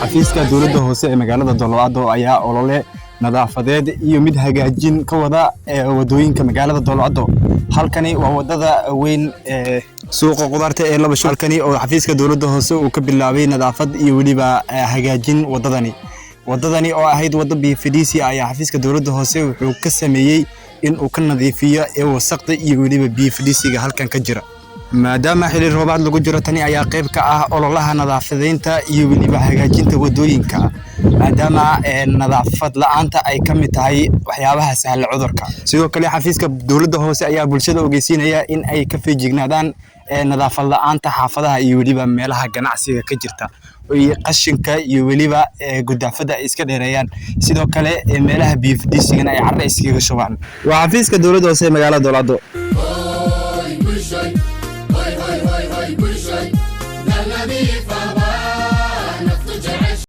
xafiiska dowladda hoose ee magaalada Doloado ayaa olole nadaafadeed iyo mid hagaajin ka wada wadooyinka magaalada Doloado. Halkani waa wadada weyn ee suuqa qudarta ee laba shil. Halkani oo xafiiska dowladda hoose uu ka bilaabay nadaafad iyo waliba hagaajin wadadani oo ahayd wada BFDC ayaa xafiiska dowladda hoose wuxuu ka sameeyay in uu ka nadiifiyo wasaqda iyo waliba BFDC-ga halkan ka jira. maadaama xilli roobaad lagu jiro tani ayaa qayb ka ah ololaha nadaafadeynta iyo waliba hagaajinta wadooyinka maadaama nadaafad la'aanta ay ka mid tahay waxyaabaha sahla cudurka. Sidoo kale xafiiska dowladda hoose ayaa bulshada ogeysiinaya in ay ka feejignaadaan nadaafad la'aanta xaafadaha iyo waliba meelaha ganacsiga ka jirta iyo qashinka iyo waliba gudaafada iska dheereeyaan. Sidoo kale meelaha BFDC-gana ay carro iskaga shubaan. Waa xafiiska dowladda hoose ee magaalada Doloado. Hoy, hoy, hoy, hoy, hoy, hoy, hoy, hoy, hoy, hoy, hoy, hoy, hoy, hoy, hoy, hoy, hoy, hoy, hoy, hoy,